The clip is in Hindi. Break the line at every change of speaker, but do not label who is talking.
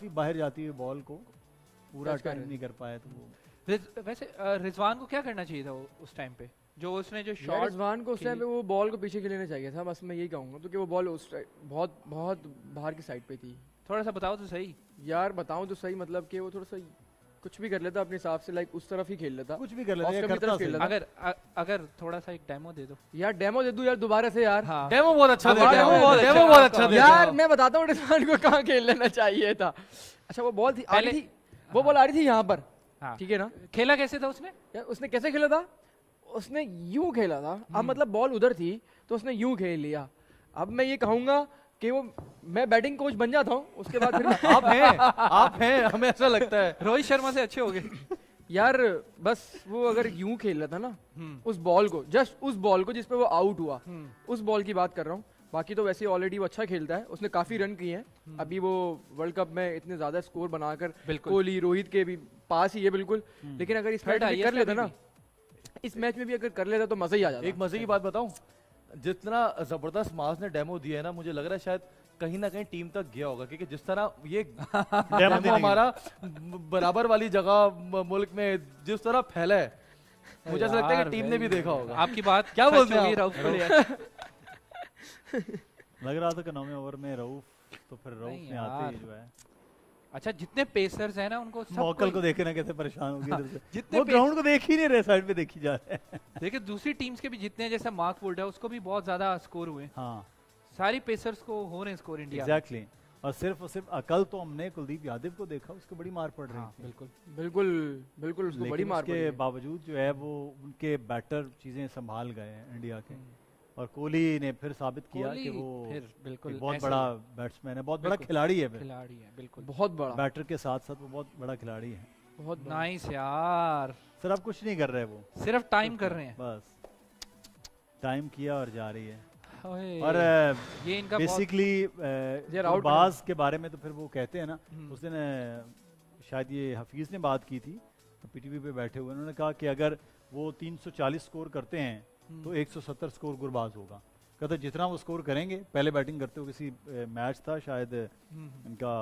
काफी बाहर जाती हुई बॉल को पूरा टाइम नहीं कर पाया, तो वो
वैसे रिजवान को क्या करना चाहिए था उस टाइम पे, जो उसने जो शॉट
रिजवान को उस टाइम पे वो बॉल को पीछे खेलना चाहिए था, बस मैं यही कहूंगा, क्योंकि वो बॉल उस बहुत बहुत बाहर की साइड पे थी।
थोड़ा सा बताओ तो सही
यार बताऊं तो सही, मतलब कि वो थोड़ा सा कुछ भी कर लेता अपने हिसाब से, लाइक उस तरफ ही खेल लेता,
कुछ भी कर लेता।
अगर थोड़ा सा एक डेमो दे दो
यार, डेमो दे दूं यार दोबारा से यार।
हाँ।
डेमो बहुत अच्छा
डेमो
बहुत अच्छा
यार, मैं बताता हूँ रिजवान को कहाँ खेल लेना चाहिए था। अच्छा वो बॉल थी, आ रही थी, वो बॉल आ रही थी यहाँ पर, ठीक है ना।
खेला कैसे था उसने?
यार उसने कैसे खेला था, उसने यूं खेला था। अब मतलब बॉल उधर थी तो उसने यूं खेल लिया। अब मैं ये कहूंगा कि वो मैं बैटिंग कोच बन जाता हूँ उसके बाद फिर
आप हैं हमें ऐसा लगता है
रोहित शर्मा से अच्छे हो गए
यार बस वो अगर यूं खेल रहा था ना उस बॉल को, जस्ट उस बॉल को जिस पे वो आउट हुआ, उस बॉल की बात कर रहा हूँ। बाकी तो वैसे ऑलरेडी वो अच्छा खेलता है, उसने काफी रन किए हैं। अभी वो वर्ल्ड कप में इतने ज्यादा स्कोर बनाकर कोहली रोहित के भी पास ही है बिल्कुल। लेकिन अगर इस मैच में कर लेता ना, इस मैच में भी अगर कर लेता तो मजा ही आ जाता।
एक मजे की बात बताऊं, जितना जबरदस्त मास ने डेमो दिया है ना, मुझे लग रहा है शायद कहीं ना कहीं टीम तक गया होगा, क्योंकि जिस तरह ये डेमो हमारा बराबर वाली जगह मुल्क में जिस तरह फैला है, मुझे ऐसा लगता है कि टीम ने भी देखा होगा।
आपकी बात
क्या बोलते हैं
लग रहा था कि 9वें ओवर में रऊफ, तो फिर रऊफ ने आते ही जो है,
अच्छा जितने पेसर्स हैं ना उनको
मौकल को देखे ना कैसे परेशान हो गए इधर से, वो ग्राउंड को देख ही नहीं रहे, साइड पे देखी जा रहे हैं।
देखिए दूसरी टीम्स के भी जितने, जैसे मार्क वुड है उसको भी बहुत ज्यादा स्कोर हुए।
हाँ,
सारी पेसर्स को हो रहे स्कोर इंडिया।
एग्जैक्टली। और सिर्फ अकल तो हमने कुलदीप यादव को देखा, उसको बड़ी मार पड़ रही थी।
बिल्कुल
बिल्कुल बिल्कुल, उसको बड़ी मार
के बावजूद जो है वो उनके बैटर चीजें संभाल गए हैं इंडिया के। और कोहली ने फिर साबित किया कि वो
बिल्कुल
बहुत बड़ा बैट्समैन है, बहुत बड़ा खिलाड़ी है,
खिलाड़ी है बिल्कुल,
बहुत बड़ा
बैटर के साथ साथ वो बहुत बड़ा खिलाड़ी है।
बहुत
नाइस यार।
सर अब कुछ नहीं कर रहे, वो
सिर्फ टाइम कर रहे हैं,
बस टाइम किया और जा रही है।
और ये इनका
बेसिकली बाज के बारे में तो फिर वो कहते हैं ना, उस दिन शायद ये हफीज ने बात की थी पीटीवी पे बैठे हुए, उन्होंने कहा कि अगर वो 340 स्कोर करते हैं तो 170 स्कोर गुरबाज होगा। कहते जितना वो स्कोर करेंगे, पहले बैटिंग करते हुए किसी मैच था शायद इनका